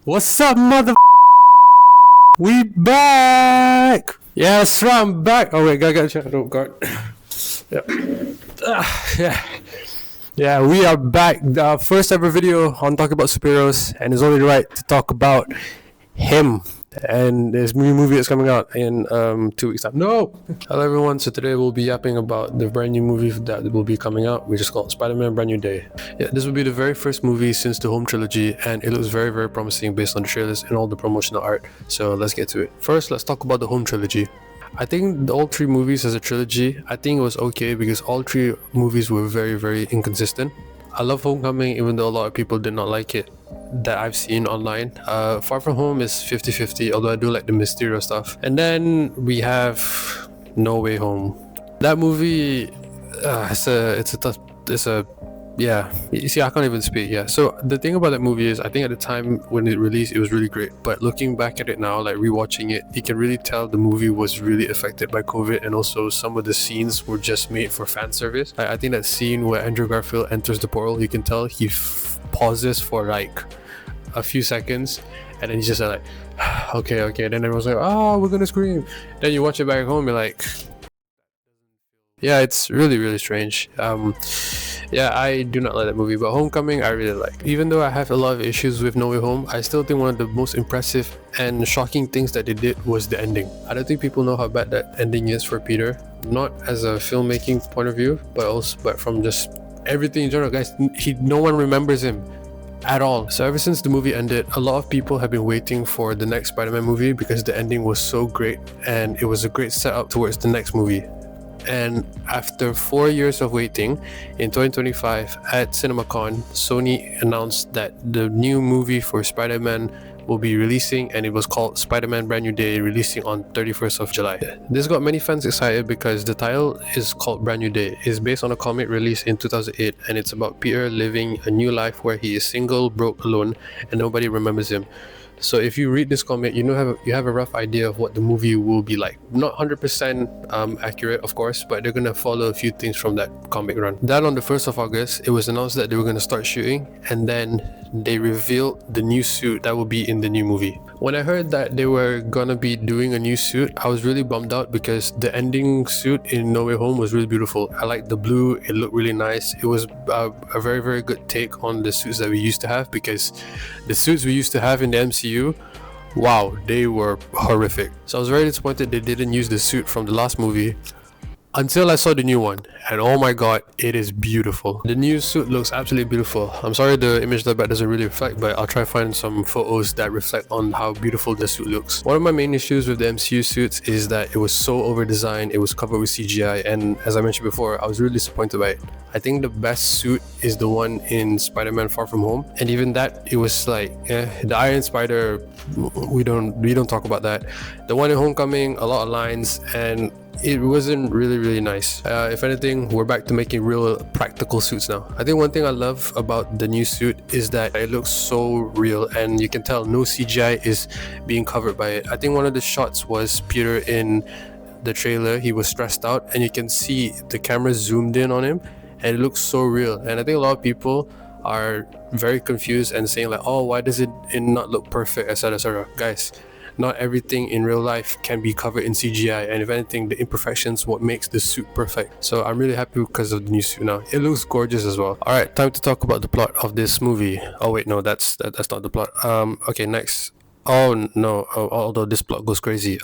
What's up, mother? We back! Yes, I'm back. Oh wait, got check. Oh god. Yeah, we are back. The first ever video on talking about superheroes, and it's only right to talk about him and his new movie that's coming out in 2 weeks time. No! Hello everyone, so today we'll be yapping about the brand new movie that will be coming out, which is called Spider-Man Brand New Day. Yeah, this will be the very first movie since the Home Trilogy, and it looks very, very promising based on the trailers and all the promotional art. So let's get to it. First, let's talk about the Home Trilogy. I think all three movies as a trilogy, I think it was okay because all three movies were very, very inconsistent. I love Homecoming even though a lot of people did not like it that I've seen online. Far From Home is 50-50, although I do like the Mysterio stuff. And then we have No Way Home. That movie, yeah, you see, I can't even speak. Yeah, so the thing about that movie is I think at the time when it released it was really great, but looking back at it now, like rewatching it, you can really tell the movie was really affected by COVID, and also some of the scenes were just made for fan service. I think that scene where Andrew Garfield enters the portal, you can tell he pauses for like a few seconds, and then he's just like okay, then everyone's like, oh, we're gonna scream. Then you watch it back home, you're like, yeah, it's really, really strange. Yeah, I do not like that movie, but Homecoming I really like. Even though I have a lot of issues with No Way Home, I still think one of the most impressive and shocking things that they did was the ending. I don't think people know how bad that ending is for Peter, not as a filmmaking point of view, but from just everything in general, guys. No one remembers him at all. So ever since the movie ended, a lot of people have been waiting for the next Spider-Man movie because the ending was so great and it was a great setup towards the next movie. And after 4 years of waiting, in 2025 at CinemaCon, Sony announced that the new movie for Spider-Man will be releasing, and it was called Spider-Man Brand New Day, releasing on 31st of July. This got many fans excited because the title is called Brand New Day. It's based on a comic released in 2008, and it's about Peter living a new life where he is single, broke, alone, and nobody remembers him. So if you read this comic, you have a rough idea of what the movie will be like. Not 100% accurate, of course, but they're gonna follow a few things from that comic run. Then on the 1st of August, it was announced that they were gonna start shooting, and then they revealed the new suit that will be in the new movie. When I heard that they were gonna be doing a new suit, I was really bummed out because the ending suit in No Way Home was really beautiful. I liked the blue, it looked really nice. It was a very, very good take on the suits that we used to have, because the suits we used to have in the MCU, wow, they were horrific. So I was very disappointed they didn't use the suit from the last movie until I saw the new one, and oh my god, it is beautiful. The new suit looks absolutely beautiful. I'm sorry the image that back doesn't really reflect, but I'll try to find some photos that reflect on how beautiful the suit looks. One of my main issues with the MCU suits is that it was so over designed, it was covered with CGI, and as I mentioned before, I was really disappointed by it. I think the best suit is the one in Spider-Man Far From Home, and even that, it was like, the Iron Spider, we don't talk about that. The one in Homecoming, a lot of lines, and it wasn't really nice. If anything, we're back to making real practical suits now. I think one thing I love about the new suit is that it looks so real, and you can tell no CGI is being covered by it. I think one of the shots was Peter in the trailer. He was stressed out, and you can see the camera zoomed in on him, and it looks so real. And I think a lot of people are very confused and saying like, oh, why does it not look perfect, etc. Guys, not everything in real life can be covered in CGI, and if anything, the imperfections what makes the suit perfect. So I'm really happy because of the new suit now. It looks gorgeous as well. Alright, time to talk about the plot of this movie. Oh wait, no, that's not the plot. Okay, next. Oh no, although this plot goes crazy.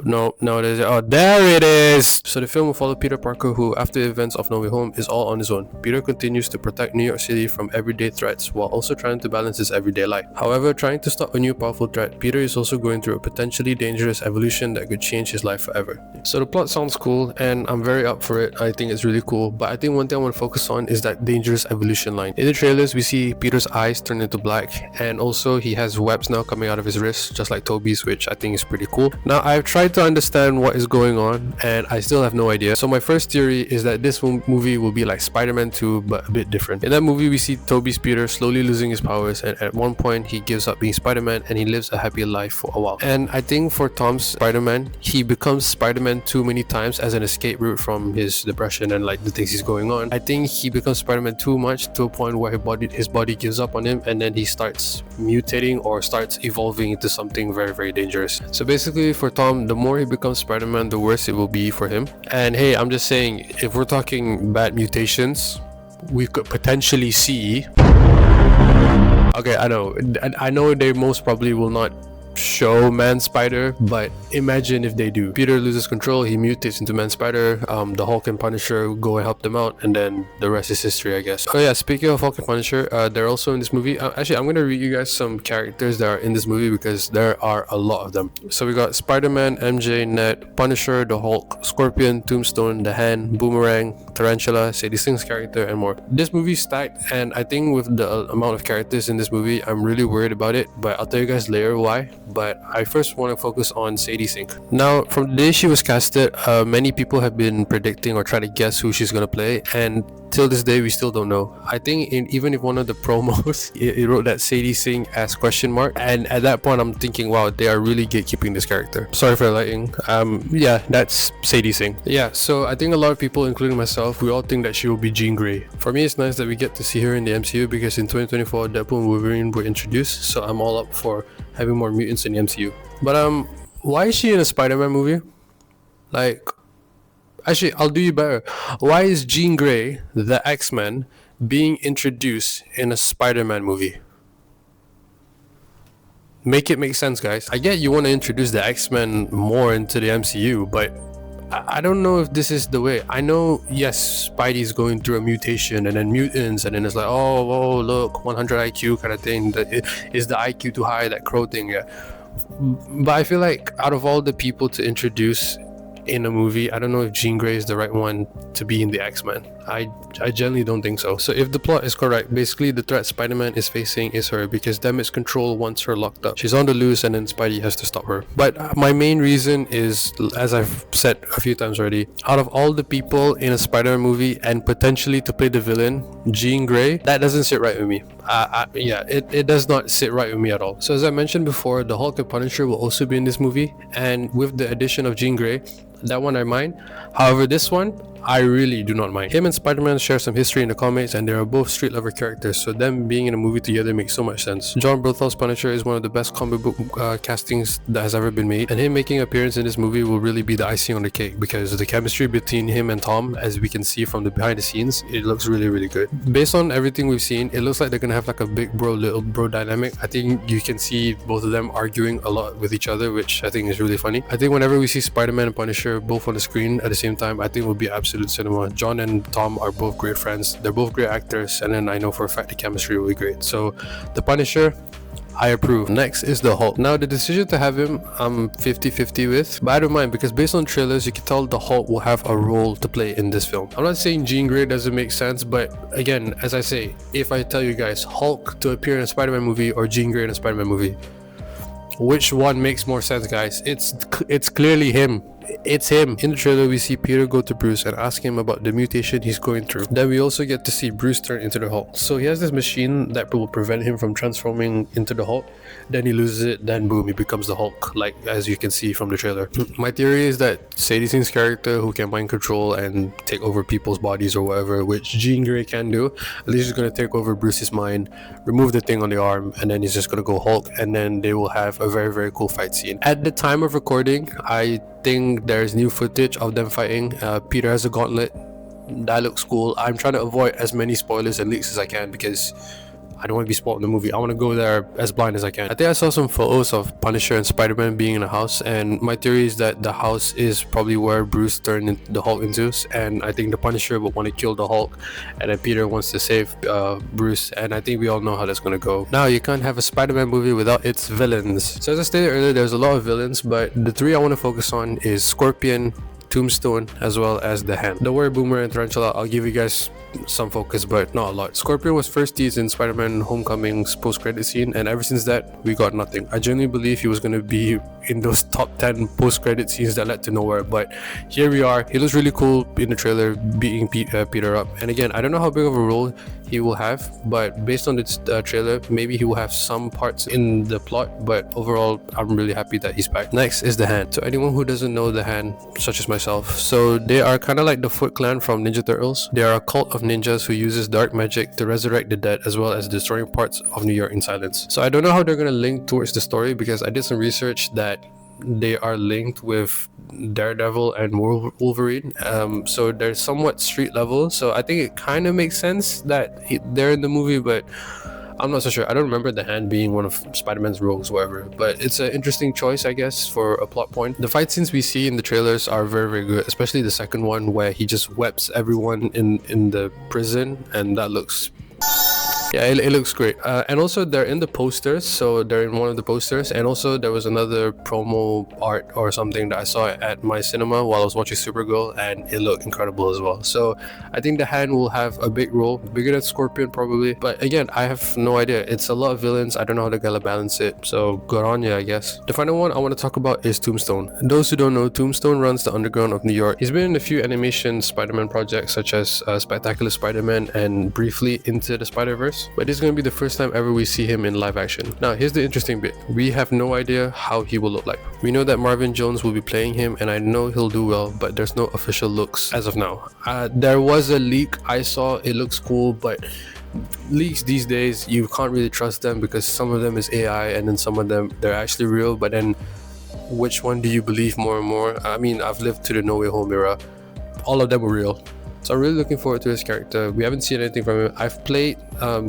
No, there it is. So the film will follow Peter Parker, who after the events of No Way Home is all on his own. Peter continues to protect New York City from everyday threats while also trying to balance his everyday life. However, trying to stop a new powerful threat, Peter is also going through a potentially dangerous evolution that could change his life forever. So the plot sounds cool, and I'm very up for it. I think it's really cool, but I think one thing I want to focus on is that dangerous evolution line. In the trailers, we see Peter's eyes turn into black, and also he has webs now now coming out of his wrist, just like Toby's, which I think is pretty cool. Now, I've tried to understand what is going on, and I still have no idea. So my first theory is that this movie will be like Spider-Man 2, but a bit different. In that movie, we see Toby's Peter slowly losing his powers, and at one point, he gives up being Spider-Man, and he lives a happy life for a while. And I think for Tom's Spider-Man, he becomes Spider-Man too many times as an escape route from his depression and like the things he's going on. I think he becomes Spider-Man too much to a point where his body gives up on him, and then he starts mutating or starts evolving into something very, very dangerous. So basically for Tom, the more he becomes Spider-Man, the worse it will be for him. And hey, I'm just saying, if we're talking bad mutations, we could potentially see... Okay, I know they most probably will not show Man Spider, but imagine if they do. Peter loses control, he mutates into Man Spider, the Hulk and Punisher go and help them out, and then the rest is history, I guess. Oh yeah, speaking of Hulk and Punisher, they're also in this movie. Actually, I'm gonna read you guys some characters that are in this movie because there are a lot of them. So we got Spider-Man, MJ, Ned, Punisher, the Hulk, Scorpion, Tombstone, the Hand, Boomerang, Tarantula, Sadie Sing's character, and more. This movie's stacked, and I think with the amount of characters in this movie, I'm really worried about it, but I'll tell you guys later why. But I first want to focus on Sadie Sink. Now, from the day she was casted, many people have been predicting or trying to guess who she's gonna play, and till this day we still don't know. I think even if one of the promos it wrote that Sadie Sink as question mark, and at that point I'm thinking, wow, they are really gatekeeping this character. Sorry for the lighting. Yeah, that's Sadie Sink. Yeah, so I think a lot of people, including myself, we all think that she will be Jean Grey. For me, it's nice that we get to see her in the MCU because in 2024 Deadpool and Wolverine were introduced, so I'm all up for having more mutants in the MCU. But why is she in a Spider-Man movie? Like, actually, I'll do you better. Why is Jean Grey, the X-Men, being introduced in a Spider-Man movie? Make it make sense, guys. I get you want to introduce the X-Men more into the MCU, but I don't know if this is the way. I know, yes, Spidey's going through a mutation and then mutants, and then it's like, oh look, 100 IQ kind of thing. Is the IQ too high, that crow thing? Yeah. But I feel like out of all the people to introduce in a movie, I don't know if Jean Grey is the right one to be in the X-Men. I generally don't think so. So if the plot is correct, basically the threat Spider-Man is facing is her, because Damage Control wants her locked up. She's on the loose and then Spidey has to stop her. But my main reason is, as I've said a few times already, out of all the people in a Spider-Man movie and potentially to play the villain, Jean Grey, that doesn't sit right with me. Yeah, it does not sit right with me at all. So as I mentioned before, the Hulk and Punisher will also be in this movie, and with the addition of Jean Grey, that one I mind. However, this one I really do not mind. Him and Spider-Man share some history in the comics, and they are both street level characters, so them being in a movie together makes so much sense. John Berthel's Punisher is one of the best comic book castings that has ever been made, and him making an appearance in this movie will really be the icing on the cake, because the chemistry between him and Tom, as we can see from the behind the scenes, it looks really, really good. Based on everything we've seen, it looks like they're gonna have like a big bro, little bro dynamic. I think you can see both of them arguing a lot with each other, which I think is really funny. I think whenever we see Spider-Man and Punisher both on the screen at the same time, I think it will be absolute cinema. John and Tom are both great friends, they're both great actors, and then I know for a fact the chemistry will be great. So the Punisher, I approve. Next is the Hulk. Now the decision to have him, I'm 50-50 with, but I don't mind, because based on trailers you can tell the Hulk will have a role to play in this film. I'm not saying Jean Grey doesn't make sense, but again, as I say, if I tell you guys Hulk to appear in a Spider-Man movie or Jean Grey in a Spider-Man movie, which one makes more sense, guys? It's clearly him. It's him. In the trailer, we see Peter go to Bruce and ask him about the mutation he's going through. Then we also get to see Bruce turn into the Hulk. So he has this machine that will prevent him from transforming into the Hulk. Then he loses it, then boom, he becomes the Hulk, like as you can see from the trailer. My theory is that Sadie Sink's character, who can mind control and take over people's bodies or whatever, which Jean Grey can do, at least he's going to take over Bruce's mind, remove the thing on the arm, and then he's just going to go Hulk, and then they will have a very, very cool fight scene. At the time of recording, I think there's new footage of them fighting. Peter has a gauntlet. That looks cool. I'm trying to avoid as many spoilers and leaks as I can, because I don't want to be spoiled in the movie. I want to go there as blind as I can. I think I saw some photos of Punisher and Spider-Man being in a house, and my theory is that the house is probably where Bruce turned the Hulk into, and I think the Punisher would want to kill the Hulk, and then Peter wants to save Bruce, and I think we all know how that's going to go. Now, you can't have a Spider-Man movie without its villains. So as I stated earlier, there's a lot of villains, but the three I want to focus on is Scorpion, Tombstone, as well as the Hand. Don't worry, Boomer and Tarantula, I'll give you guys some focus, but not a lot. Scorpion was first teased in Spider-Man Homecoming's post-credit scene, and ever since that, we got nothing. I genuinely believe he was going to be in those top 10 post-credit scenes that led to nowhere, but here we are. He looks really cool in the trailer, beating Peter up. And again, I don't know how big of a role he will have, but based on this trailer, maybe he will have some parts in the plot, but overall, I'm really happy that he's back. Next is the Hand. So anyone who doesn't know the Hand, such as myself, so they are kind of like the Foot Clan from Ninja Turtles. They are a cult of ninjas who uses dark magic to resurrect the dead, as well as destroying parts of New York in silence. So I don't know how they're going to link towards the story, because I did some research that they are linked with Daredevil and Wolverine, so they're somewhat street level, so I think it kind of makes sense that they're in the movie, but I'm not so sure. I don't remember the Hand being one of Spider-Man's rogues, whatever, but it's an interesting choice, I guess, for a plot point. The fight scenes we see in the trailers are very, very good, especially the second one where he just webs everyone in the prison, and that looks... yeah, it looks great. And also they're in the posters, so they're in one of the posters, and also there was another promo art or something that I saw at my cinema while I was watching Supergirl, and it looked incredible as well. So I think the Hand will have a big role, bigger than Scorpion probably, but again, I have no idea. It's a lot of villains. I don't know how they're gonna balance it, so good on you, I guess. The final one I want to talk about is Tombstone. Those who don't know, Tombstone runs the underground of New York. He's been in a few animation Spider-Man projects, such as Spectacular Spider-Man and briefly Into the Spider-Verse, but this is going to be the first time ever we see him in live action. Now here's the interesting bit. We have no idea how he will look like. We know that Marvin Jones will be playing him, and I know he'll do well, but there's no official looks as of now. There was a leak I saw, it looks cool, but leaks these days, you can't really trust them, because some of them is AI and then some of them they're actually real, but then which one do you believe more and more? I mean, I've lived to the No Way Home era. All of them were real. So I'm really looking forward to his character. We haven't seen anything from him. I've played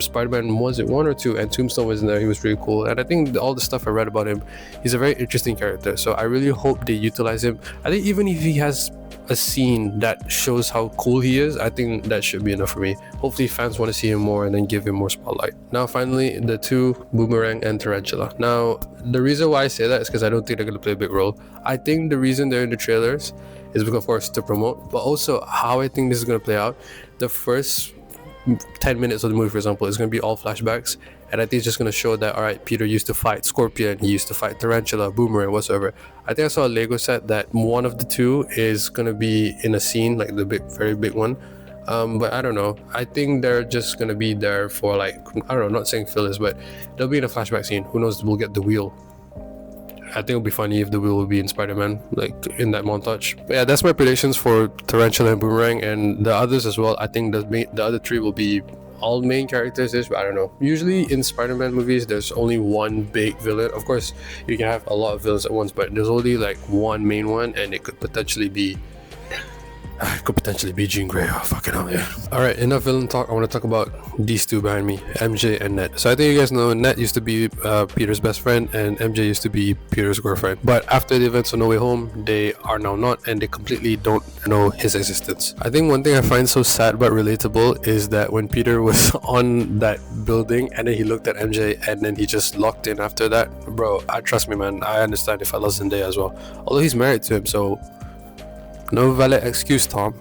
Spider-Man, was it 1 or 2, and Tombstone was in there. He was really cool, and I think all the stuff I read about him, he's a very interesting character, so I really hope they utilize him. I think even if he has a scene that shows how cool he is, I think that should be enough for me. Hopefully fans want to see him more and then give him more spotlight. Now finally, the two, Boomerang and Tarantula. Now the reason why I say that is because I don't think they're going to play a big role. I think the reason they're in the trailers is because, of course, to promote, but also how I think this is going to play out. The first 10 minutes of the movie, for example, is going to be all flashbacks, and I think it's just going to show that, alright, Peter used to fight Scorpion, he used to fight Tarantula, Boomerang, whatsoever. I think I saw a Lego set that one of the two is going to be in a scene, like the big, very big one, but I don't know. I think they're just going to be there for, like, I don't know, not saying fillers, but they'll be in a flashback scene. Who knows, we'll get the wheel. I think it'll be funny if the wheel will be in Spider-Man, like in that montage. But yeah, that's my predictions for Tarantula and Boomerang, and the others as well. I think the other three will be all main characters-ish, but I don't know. Usually in Spider-Man movies, there's only one big villain. Of course, you can have a lot of villains at once, but there's only like one main one, and it could potentially be Jean Grey. Oh, fucking hell, yeah. Alright, enough villain talk. I want to talk about these two behind me, MJ and Ned. So I think you guys know Ned used to be Peter's best friend, and MJ used to be Peter's girlfriend. But after the events of No Way Home, they are now not, and they completely don't know his existence. I think one thing I find so sad but relatable is that when Peter was on that building and then he looked at MJ and then he just locked in after that, bro, trust me, man, I understand if I lost Zendaya as well. Although he's married to him, so no valid excuse, Tom.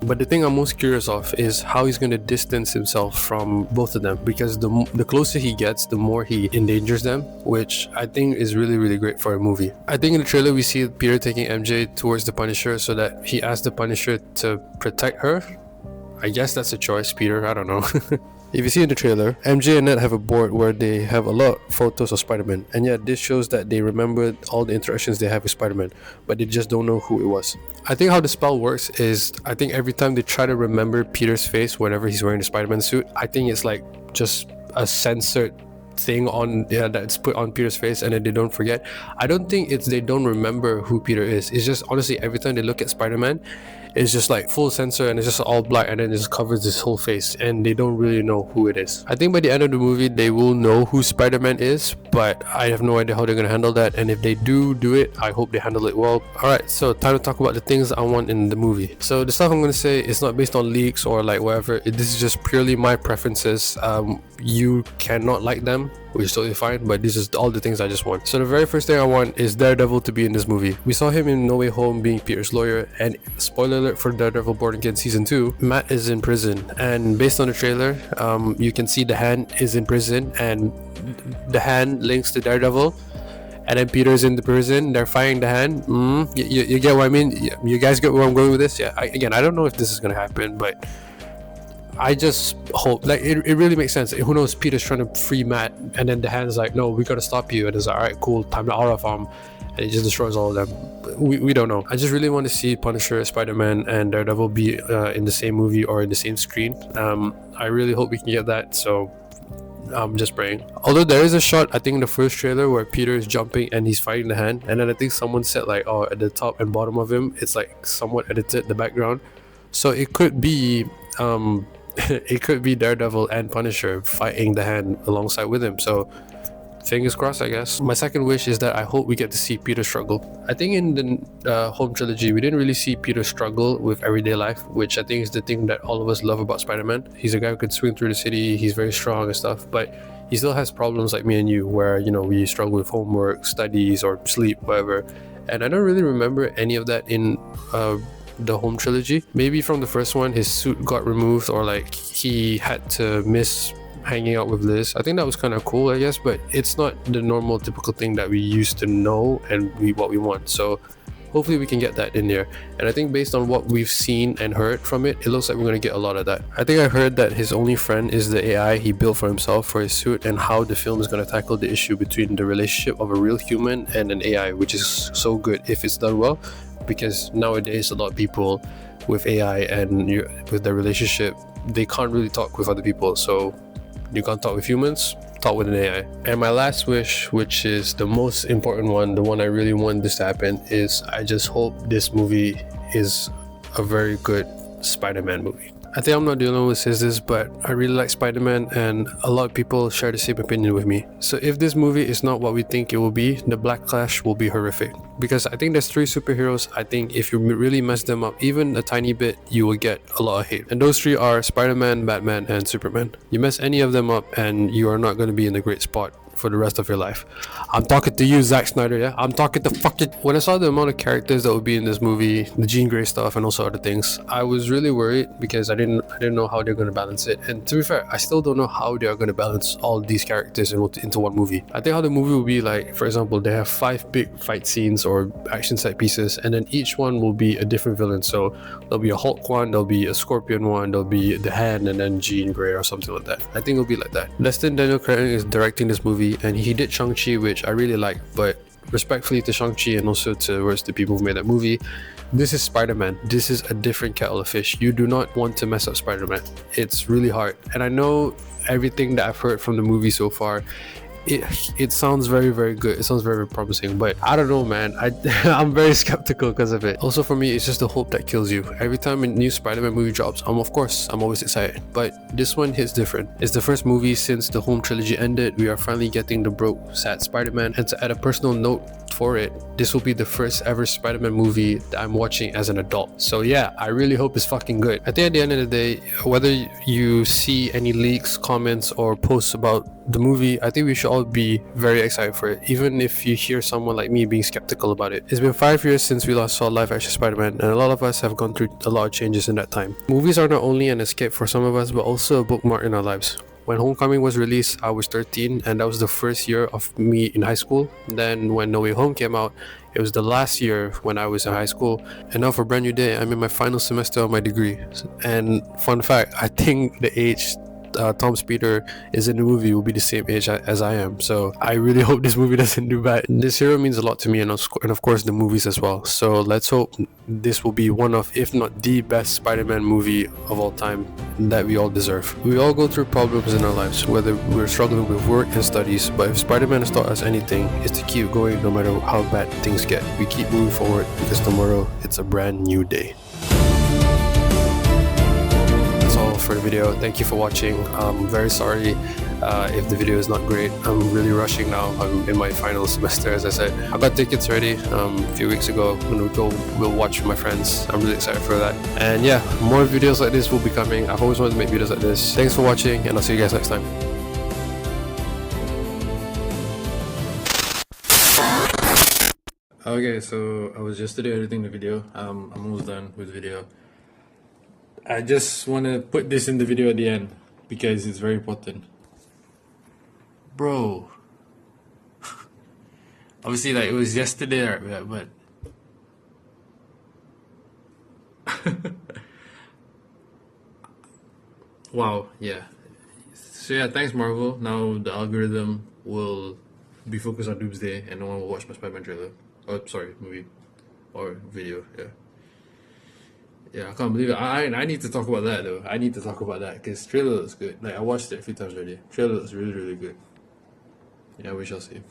But the thing I'm most curious of is how he's going to distance himself from both of them, because the closer he gets, the more he endangers them, which I think is really, really great for a movie. I think in the trailer we see Peter taking MJ towards the Punisher so that he asks the Punisher to protect her. I guess that's a choice, Peter, I don't know. If you see in the trailer, MJ and Ned have a board where they have a lot of photos of Spider-Man, and yet this shows that they remembered all the interactions they have with Spider-Man, but they just don't know who it was. I think how the spell works is, I think every time they try to remember Peter's face whenever he's wearing the Spider-Man suit, I think it's like just a censored thing on that's put on Peter's face, and then they don't forget. I don't think it's they don't remember who Peter is. It's just honestly every time they look at Spider-Man, it's just like full censor and it's just all black, and then it just covers his whole face and they don't really know who it is. I think by the end of the movie they will know who Spider-Man is, but I have no idea how they're gonna handle that, and if they do it, I hope they handle it well. Alright, so time to talk about the things I want in the movie. So the stuff I'm gonna say is not based on leaks or like whatever. This is just purely my preferences. You cannot like them, which is totally fine, but this is all the things I just want. So the very first thing I want is Daredevil to be in this movie. We saw him in No Way Home being Peter's lawyer, and spoiler alert for Daredevil Born Again season 2, Matt is in prison, and based on the trailer, you can see the Hand is in prison, and the Hand links to Daredevil, and then Peter's in the prison, they're fighting the Hand. You get what I mean? You guys get where I'm going with this? Yeah, again, I don't know if this is gonna happen, but I just hope, like, it really makes sense. Who knows, Peter's trying to free Matt, and then the Hand's like, no, we gotta stop you, and it's like, alright, cool, time to aura farm, and it just destroys all of them. We don't know. I just really want to see Punisher, Spider-Man, and Daredevil be in the same movie or in the same screen. I really hope we can get that, so I'm just praying. Although there is a shot, I think in the first trailer, where Peter is jumping and he's fighting the Hand, and then I think someone said like, oh, at the top and bottom of him, it's like somewhat edited, the background, so it could be it could be Daredevil and Punisher fighting the Hand alongside with him, so fingers crossed, I guess. My second wish is that I hope we get to see Peter struggle. I think in the Home Trilogy, we didn't really see Peter struggle with everyday life, which I think is the thing that all of us love about Spider-Man. He's a guy who could swing through the city, he's very strong and stuff, but he still has problems like me and you, where, you know, we struggle with homework, studies, or sleep, whatever. And I don't really remember any of that in the Home Trilogy. Maybe from the first one, his suit got removed, or like he had to miss hanging out with Liz. I think that was kind of cool, I guess, but it's not the normal typical thing that we used to know and what we want. So hopefully we can get that in there, and I think based on what we've seen and heard from it, it looks like we're going to get a lot of that. I think I heard that his only friend is the AI he built for himself for his suit, and how the film is going to tackle the issue between the relationship of a real human and an AI, which is so good if it's done well, because nowadays a lot of people with AI and with their relationship, they can't really talk with other people, so you can't talk with humans, talk with an AI. And my last wish, which is the most important one, the one I really want this to happen, is I just hope this movie is a very good Spider-Man movie. I think I'm not the only one who says this, but I really like Spider-Man, and a lot of people share the same opinion with me. So if this movie is not what we think it will be, the backlash will be horrific. Because I think there's 3 superheroes, I think if you really mess them up even a tiny bit, you will get a lot of hate. And those 3 are Spider-Man, Batman, and Superman. You mess any of them up and you are not going to be in a great spot for the rest of your life. I'm talking to you, Zack Snyder, yeah? I'm talking to fucking... When I saw the amount of characters that would be in this movie, the Jean Grey stuff and also other things, I was really worried because I didn't know how they're going to balance it. And to be fair, I still don't know how they are going to balance all these characters into one movie. I think how the movie will be like, for example, they have 5 big fight scenes or action set pieces, and then each one will be a different villain. So there'll be a Hulk one, there'll be a Scorpion one, there'll be the Hand, and then Jean Grey or something like that. I think it'll be like that. Destin Daniel Craig is directing this movie, and he did Shang-Chi, which I really like, but respectfully to Shang-Chi and also towards the people who made that movie, this is Spider-Man. This is a different kettle of fish. You do not want to mess up Spider-Man. It's really hard, and I know everything that I've heard from the movie so far, it sounds very, very good. It sounds very, very promising, but I don't know, man. I'm very skeptical because of it. Also for me, it's just the hope that kills you. Every time a new Spider-Man movie drops, I'm always excited, but this one hits different. It's the first movie since the Home Trilogy ended. We are finally getting the broke, sad Spider-Man, and to add a personal note for it, this will be the first ever Spider-Man movie that I'm watching as an adult. So yeah, I really hope it's fucking good. I think at the end of the day, whether you see any leaks, comments, or posts about the movie, I think we should all be very excited for it, even if you hear someone like me being skeptical about it. It's been 5 years since we last saw live action Spider-Man, and a lot of us have gone through a lot of changes in that time. Movies are not only an escape for some of us, but also a bookmark in our lives. When Homecoming was released, I was 13, and that was the first year of me in high school. Then when No Way Home came out, it was the last year when I was in high school. And now for Brand New Day, I'm in my final semester of my degree. And fun fact, I think the age Tom Speeder is in the movie will be the same age as I am. So I really hope this movie doesn't do bad. This hero means a lot to me, and of course the movies as well. So let's hope this will be one of, if not the best Spider-Man movie of all time that we all deserve. We all go through problems in our lives, whether we're struggling with work and studies, but if Spider-Man has taught us anything, it's to keep going no matter how bad things get. We keep moving forward because tomorrow it's a brand new day. For the video. Thank you for watching. I'm very sorry if the video is not great. I'm really rushing now. I'm in my final semester, as I said. I got tickets ready a few weeks ago. When we'll watch with my friends. I'm really excited for that. And yeah, more videos like this will be coming. I've always wanted to make videos like this. Thanks for watching, and I'll see you guys next time. Okay, so I was yesterday editing the video. I'm almost done with the video. I just want to put this in the video at the end because it's very important. Bro. Obviously, like, it was yesterday, right? But wow, yeah. So yeah, thanks Marvel. Now the algorithm will be focused on Doomsday and no one will watch my Spider-Man trailer. Oh, sorry, movie. Or video, yeah. Yeah, I can't believe it. I need to talk about that though. I need to talk about that because trailer looks good. Like, I watched it a few times already. Trailer looks really, really good. Yeah, we shall see.